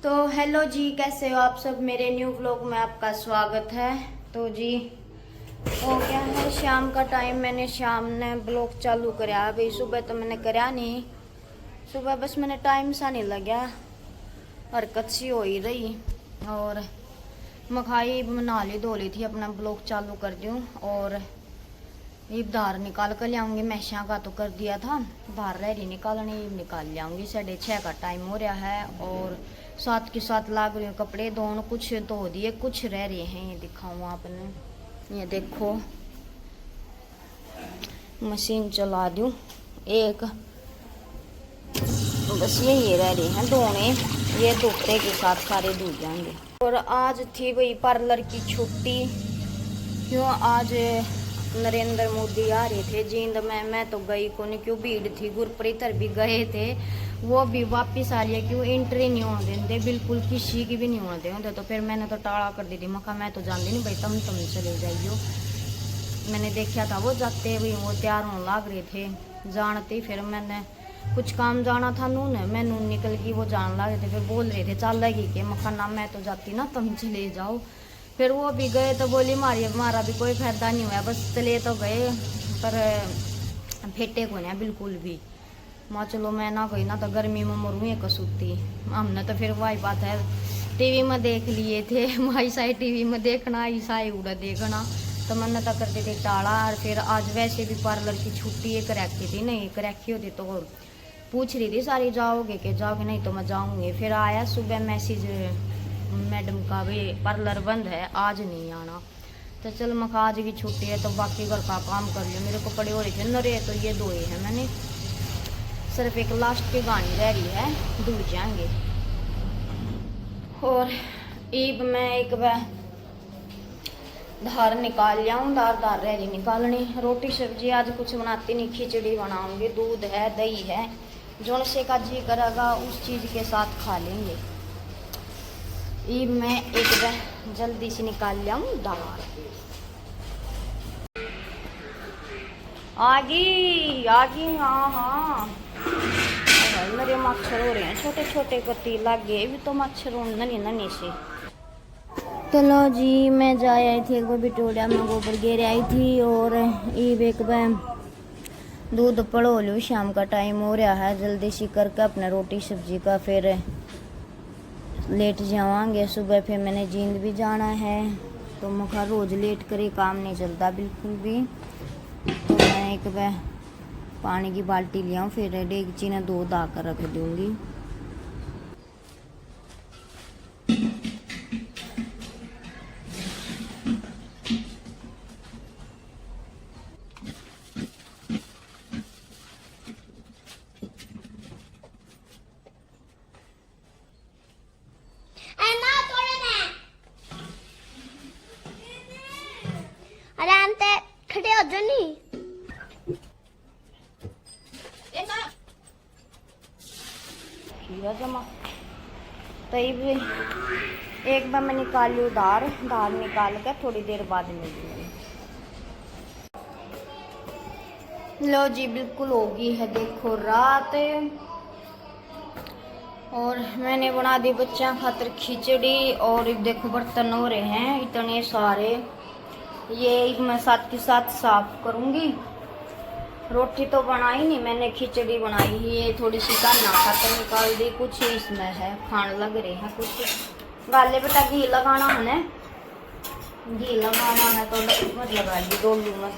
तो हेलो जी, कैसे हो आप सब। मेरे न्यू व्लॉग में आपका स्वागत है। तो जी हो गया है शाम का टाइम। मैंने शाम ने ब्लॉग चालू कराया। अभी सुबह तो मैंने कराया नहीं, सुबह बस मैंने टाइम सा नहीं लगा, हरकत सी हो ही रही। और मखाई बना ली, धो ली थी, अपना ब्लॉग चालू कर दूँ। और ये धार निकाल कर लाऊंगी। मैशा का तो कर दिया था, धार रह रही निकालनी, निकाल लाऊंगी। 6:30 का टाइम हो रहा है और साथ के साथ लाग रही हूँ कपड़े धोने। कुछ धो दिए, कुछ रह रहे हैं, ये दिखाऊँ आपने। ये देखो मशीन चला दूँ एक, बस ये रह रहे हैं धोने। ये धोते के साथ सारे धुल जाएंगे। और आज थी वही पार्लर की छुट्टी। क्यों आज नरेंद्र मोदी आ रहे थे जींद में। मैं तो गई को नहीं, क्यों भीड़ थी। गुरप्रीत भी गए थे, वो भी वापिस आ रही। क्यों एंट्री नहीं होने देते, बिल्कुल किसी की भी नहीं होने देते। तो फिर मैंने तो टाड़ा कर दी थी। मखा मैं तो जानती नहीं भाई, तुम चले जाइयो। मैंने देखा था वो जाते हुए, वो तैयार होने लग रहे थे जानते। फिर मैंने कुछ काम जाना था नून, मैं नून निकल गई, वो जान लग रहे थे। फिर बोल रहे थे चल लगी के। मखा ना मैं तो जाती ना, तुम चले जाओ। फिर वो भी गए तो बोली हमारा भी कोई फायदा नहीं हुआ, बस चले तो गए पर फेटे को नहीं बिल्कुल भी। माँ चलो मैं ना गई ना तो गर्मी में मरूँ एक कसूती। हमने तो फिर वही बात है, टीवी में देख लिए थे। माई साई टीवी में देखना, ईसाई उड़ा देखना, तो मैंने तो करती थी टाड़ा। और फिर आज वैसे भी पार्लर की छुट्टी एक रखी थी, नहीं एक रखी होती तो पूछ रही थी सारी जाओगे कि जाओगे, नहीं तो मैं जाऊँगी। फिर आया सुबह मैसेज मैडम का भी पार्लर बंद है, आज नहीं आना। तो चल मखा आज की छुट्टी है तो बाकी घर का काम कर लियो। मेरे को पड़े हो रहे थे नरे, तो ये धोए हैं मैंने। सिर्फ एक लास्ट की गानी रह रही है, धुल जाएंगे। और ईब में एक बार धार निकाल लिया हूँ, धार रह रही निकालनी। रोटी सब्जी आज कुछ बनाती नहीं, खिचड़ी बनाऊंगी। दूध है, दही है, जो से का जी करेगा उस चीज़ के साथ खा लेंगे। ये मैं एक बार जल्दी से निकाल लिया हूँ दाल। आगी हाँ हाँ, मेरे मच्छर हो रहे हैं छोटे छोटे, कती लगे भी तो मच्छर नन्ही नन्ही से। चलो जी मैं जा आई थी एक बार बिटोड़िया में, गोबर गिर आई थी। और ईब एक बार दूध पड़ो लो, शाम का टाइम हो रहा है। जल्दी से करके अपने रोटी सब्जी का फिर लेट जावांगे। सुबह फिर मैंने जींद भी जाना है, तो मुखा रोज लेट करे काम नहीं चलता बिल्कुल भी। तो मैं एक बार पानी की बाल्टी लिया हूँ, फिर डेगची ने 2 दा कर रख दूँगी। अरे अंते खड़े हो जो नहीं जमा तई भी एक बार मैं निकाल लूँ दार निकाल कर थोड़ी देर बाद मिली। लो जी बिल्कुल होगी है, देखो रात। और मैंने बना दी बच्चों खातर खिचड़ी। और देखो बर्तन हो रहे हैं इतने सारे, ये मैं साथ के साथ साफ करूंगी। रोटी तो बनाई नहीं मैंने, खिचड़ी बनाई। ये थोड़ी सी काना खातर निकाल दी, कुछ इसमें है खाने लग रहे हैं कुछ। गाले बेटा घी लगाना है, घी लगाना है तो मत लगाइए, डोलू मत।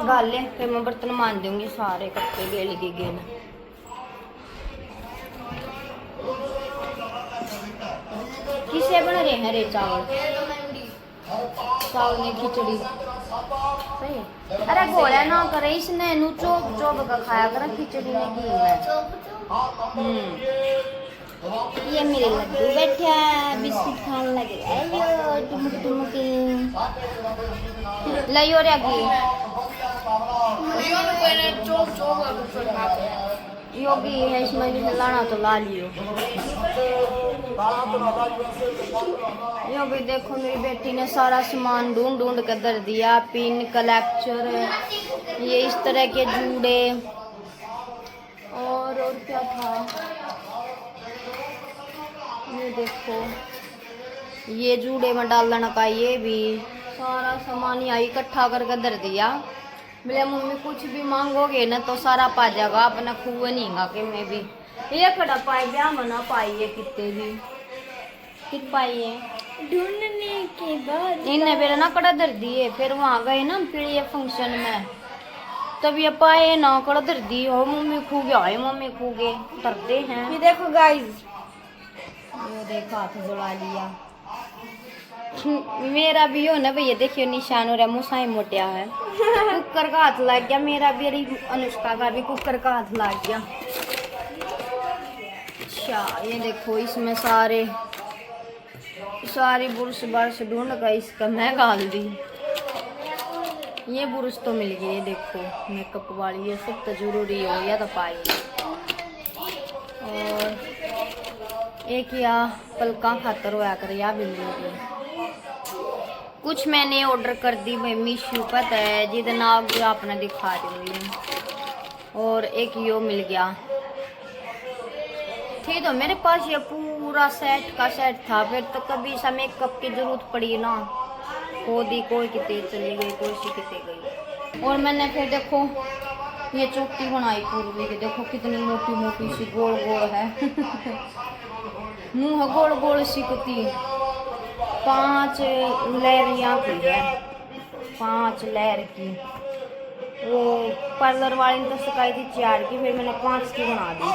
गाले फिर मैं बर्तन मान दूंगी सारे कपड़े गेल की गेल। किसे बन रहे हैं रे चावल, चावल में खिचड़ी सही है। अरे गोला ना करे इसने, नू चोप चोप का खाया कर खिचड़ी में घी में। ये मेरे लड्डू बैठा बिस्कुट खाने लगे, अयो टुमुक टुमुक लाइयो रे घी। योगी है इसमें भी लाना तो ला लियो। यो भी देखो मेरी बेटी ने सारा सामान ढूंढ ढूंढ कर धर दिया। पिन कलेक्टर, ये इस तरह के जूड़े, क्या था, ये देखो, ये जूड़े में डालने का, ये भी सारा सामान यहाँ इकट्ठा करके धर दिया। बोले मम्मी कुछ भी मांगोगे ना तो सारा पा जाएगा, अपना खूब नहीं गा के मैं भी ये खड़ा पाई ब्याह मना पाई है, कितने भी कित पाई है ढूंढने के बाद इन्हें मेरा ना कड़ा धर दिए। फिर वहां गए ना पीड़िए फंक्शन में, तब ये पाए ना कड़ा धर दी हो, मम्मी खू गया है, मम्मी खू गए डरते हैं। ये देखो गाइस, ये देखा हाथ जुड़ा लिया। मेरा भी हो ना भैया, देखियो निशान हो रहा, मुसाई मोटिया है। कुकर का हाथ लग गया मेरा भी, अरे अनुष्का का भी कुकर का हाथ लग गया। अच्छा ये देखो, इसमें सारी बुरुश बर्श ढूंढ कर इसका मैं गाल दी। ये बुरुश तो मिल गई, ये देखो मेकअप वाली, ये सब तो जरूरी हो या तो पाई। और एक या पलका खातर होया कर या भी मिल गई। कुछ मैंने ऑर्डर कर दी भाई मीशो पर है, जिद नाम भी आपने दिखा दी। और एक यो मिल गया, ठीक तो मेरे पास ये पूरा सेट का सेट था। फिर तो कभी सा मेकअप की जरूरत पड़ी ना, कोई कितने चली गई, कोई सी कितने गई। और मैंने फिर देखो ये चोटी बनाई पूर्वी की, देखो कितनी मोटी मोटी सी गोल गोल है। मुंह गोल गोल सी कुती, 5 लहरियाँ की है, 5 लहर की। वो पार्लर वाली ने तो सिखाई थी 4 की, फिर मैंने 5 की बना दी।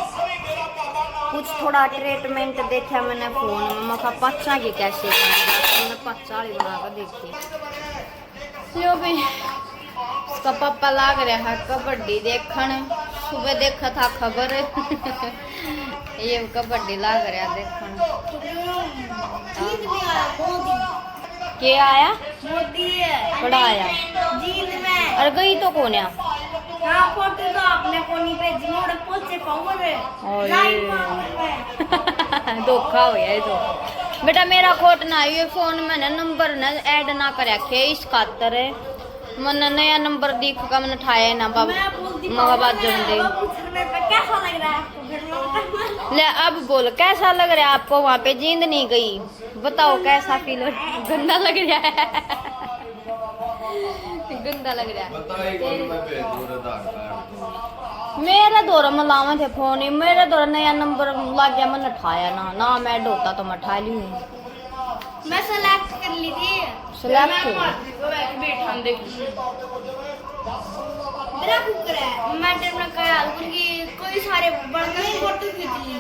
कुछ थोड़ा ट्रीटमेंट देखा मैंने फोन में, मैं कहा 5 की कैसे मैंने 5 वाली बना कर देखी। यो भी उसका पापा लाग रहा है कबड्डी देखने, सुबह देखा था खबर। ये कबड्डी लाग रहा देखने। क्या आया मोदी बड़ा आया, जीत में अरे गई तो कौन है। हाँ फोटो तो आपने को नहीं भेजी, मोड़ पहुंचे पाऊंगे धोखा हो गया तो। बेटा मेरा खोट ना, ये फोन मैंने नंबर न ऐड ना कर रखे, इस खातर मैंने नया नंबर दिख का मैंने उठाया ना मगा बात जम दे। कैसा लग रहा है आपको? ले अब बोल कैसा लग रहा है आपको, वहाँ पे जींद नहीं गई, बताओ कैसा फील हो रहा है। गंदा लग रहा है, गंदा लग रहा है। मेरा दौरा मलावा थे फोन ही, मेरा दौरा नया नंबर लग गया, मैंने उठाया ना मैं होता तो मैं उठा ली। मैं सेलेक्ट कर ली थी, सेलेक्ट मेरा कुकर है। मैं तेरे में ख्याल कि कोई सारे बड़े फोटो खींच ली,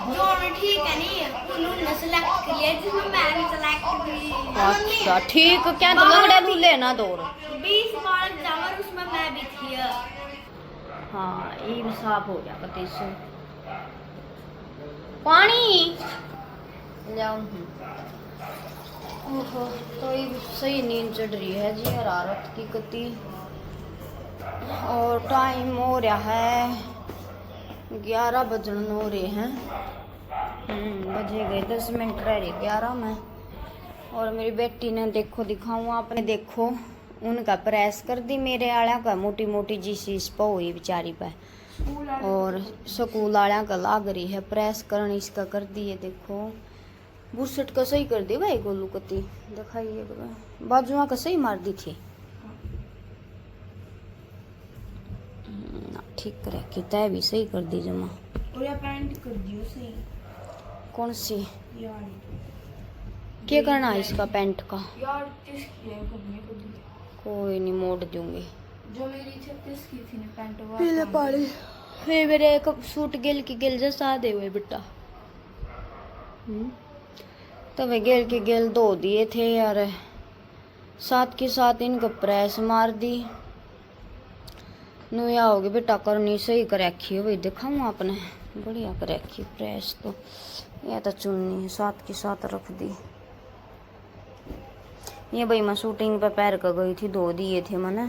जो ठीक है नहीं उन्होंने सेलेक्ट कर लिया, जिसमें मैंने सेलेक्ट की। अच्छा ठीक, क्या तो लग रहा लेना दौर 20 बार जावर उसमें मैं भी थी। हाँ ये भी साफ हो गया पति से पानी जाओ। ओहो तो ये सही नींद चढ़ रही है जी, हरारत की गति। और टाइम हो रहा है 11 बजन हो रहे हैं, बजे गए 10 मिनट रह रहे 11 में। और मेरी बेटी ने देखो दिखाऊँ आपने, देखो उनका प्रेस कर दी, मेरे आला का मोटी मोटी जी सी स्पो हुई बेचारी पे। और स्कूल आला का लाग रही है प्रेस करनी, इसका कर दी है। देखो बुरसट का सही कर दी भाई गोलू कती, दिखाइए बाजुआ का सही मार दी थी। ठीक करे कि तय भी सही कर दी जमा। और ये पैंट कर दियो सही। कौन सी यार क्या करना है इसका पैंट का? यार 30 की है, कभी कोई नहीं मोड़ दूंगी। जो मेरी 36 की थी ना पैंट वो पीले पानी फिर मेरे एक सूट गिल की गिल जैसा दे हुए बेटा। तो वे गिल के गिल धो दिए थे यार, साथ के साथ इनको प्रेस मार दी। नुया होगी बेटा करनी सही कर रखी है भाई, दिखाऊँ आपने बढ़िया कर रखी प्रेस। तो यह तो चुन्नी साथ के साथ रख दी। ये भाई मैं शूटिंग पे पैर कर गई थी, धो दिए थे मैंने।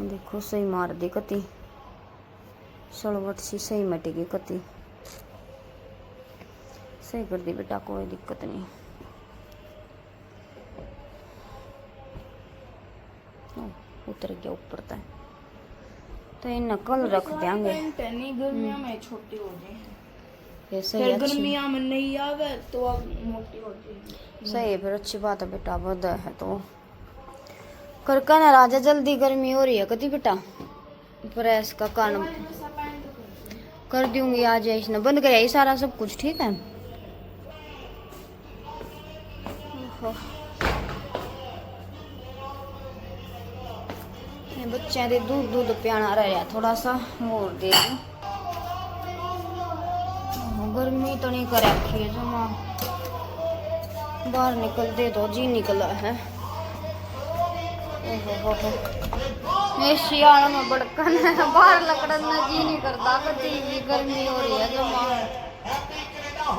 देखो सही मार दी कती, सड़वट सी सही मट गई कती, सही कर दी बेटा, कोई दिक्कत नहीं। उतर गया ऊपर तक। तो इन कल रख देंगे। नहीं गर्मियों में छोटी हो जाए, ये सही फिर अच्छी गर्मियों में नहीं आवे तो अब मोटी हो जाएगी। सही है, फिर अच्छी बात है बेटा, बद है तो करका ना राजा, जल्दी गर्मी हो रही है कति बेटा, प्रेस का कान कर दूंगी आज, इसने बंद गया ये सारा सब कुछ ठीक है। ओहो। ये बच्चे दे दूध दूध पियाना रहा थोड़ा सा और दे दूं। गर्मी तो नहीं कर रखी है जमा, बाहर निकल दे तो जी निकला है। ओहो मैं शियाल में बड़कन है, बाहर लकड़न ना जी नहीं करता, कति भी गर्मी हो रही है जमा।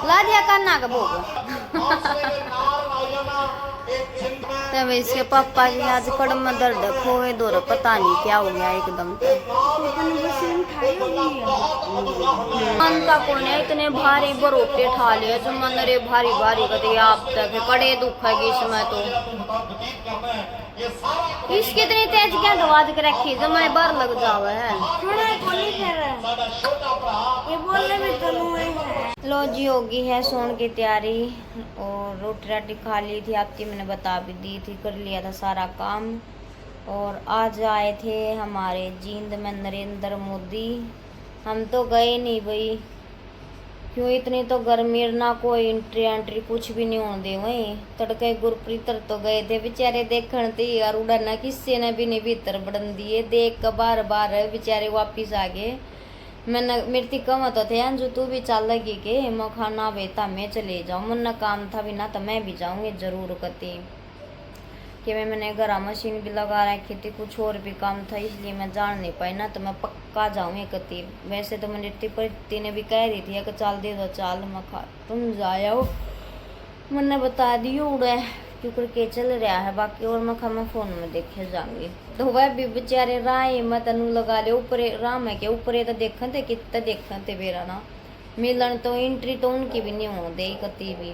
ला दिया कान्ना का भोग। तब इसके पापा की आज कड़म में दर्द खोए दो, पता नहीं क्या हो गया एकदम। मनता कौन है, इतने भारी बरोटे ठा लिया जो मन रे भारी भारी कदे आप तक कड़े दुख है इसमें तो। इसकी इतनी तेज क्या दवा के रखी जो मैं बार लग जावा है। ये बोलने में तो लो जी होगी है सोने की तैयारी, और रोटी राटी खा ली थी आपकी, मैंने बता भी दी थी, कर लिया था सारा काम। और आज आए थे हमारे जींद में नरेंद्र मोदी, हम तो गए नहीं भाई, क्यों इतनी तो गर्मी ना कोई एंट्री कुछ भी नहीं होने दे वही। तड़के गुरप्रीत तो गए थे बेचारे देखने थे यार, उड़ना किसी ने भी नहीं भीतर बढ़न दिए, देख कर बार बार बेचारे वापिस आ गए। मैंने मेरी कम तो थे अंजू तू भी चल लगी के मैं खाना बेता मैं चले जाऊँ, मन काम था भी ना तो मैं भी जाऊँगी जरूर कती कि मैंने घर मशीन भी लगा रखी थी, कुछ और भी काम था इसलिए मैं जान नहीं पाई ना, तो मैं पक्का जाऊँगी कती। वैसे तो मैंने प्रति ने भी कह रही थी कि चाल दे दो चाल, मैं खा तुम जाओ, मैंने बता दियो उड़े क्यों करके चल रहा है बाकी, और मैं फोन में देखे जाऊंगी। तो वह भी बेचारे राय मैं तनु लगा ले ऊपरे राम है के ऊपरे तो देखन थे कितने देखन थे बेरा ना मिलन, तो एंट्री तो उनकी भी नहीं हो दे कती भी,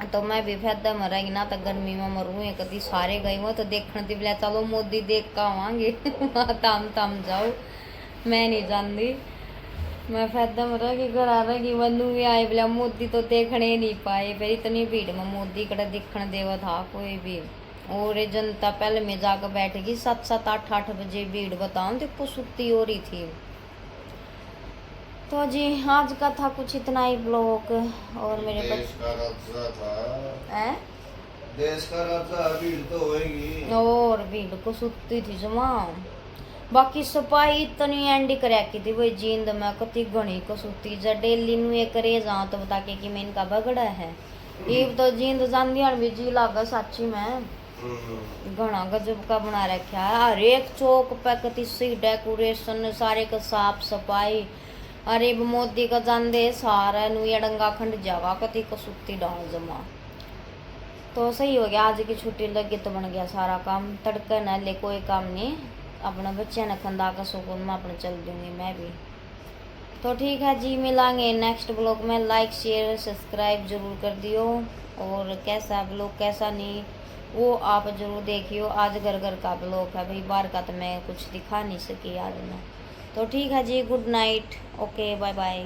तो मैं भी फायदा मरेगी ना तो गर्मी में मरूँ कति सारे गए वो तो देखने दी बोला चलो मोदी देख का आवांगे तम तम जाओ, मैं नहीं जानती, मैं फायदा मरेगी घर आ रहेगी वनु भी आए बोला मोदी तो देखने नहीं पाए, फिर इतनी भीड़ में मोदी कड़ा दिखने देवा था कोई भी। और ये जनता पहले में जाकर बैठेगी 7-7 8-8 बजे, भीड़ बताऊँ देखो सुत्ती हो रही थी। तो जी आज का था कुछ इतना ही ब्लॉग, और मेरे देश का राजा था, देश का राजा भीड़ तो होएगी, और भीड़ को सुत्ती थी जमा। बाकी सफाई इतनी एंडी कर रखी थी भाई जींद में कति घनी को सुती जा डेली नु ये करे जाऊँ तो बता के कि मैं इनका बगड़ा है ये तो जींद जान भी जी लागा साची में घना गजब का बना रखा है। हर एक चौक पे कति सी डेकोरेशन, सारे का साफ सफाई, अरे मोदी का जान सारा नु ये डंगा खंड जावा कति को सुती डाल जमा। तो सही हो गया, आज की छुट्टी लगी तो बन गया सारा काम, तड़का न ले कोई काम नहीं, अपना बच्चे ने खंदा का सुकून में अपने चल दूंगी मैं भी। तो ठीक है जी, मिलांगे नेक्स्ट ब्लॉग में, लाइक शेयर सब्सक्राइब जरूर कर दियो, और कैसा ब्लॉग कैसा नहीं वो आप जरूर देखियो। आज घर घर का ब्लॉग है भाई, बाहर का तो मैं कुछ दिखा नहीं सकी आज में। तो ठीक है जी, good night, okay bye bye.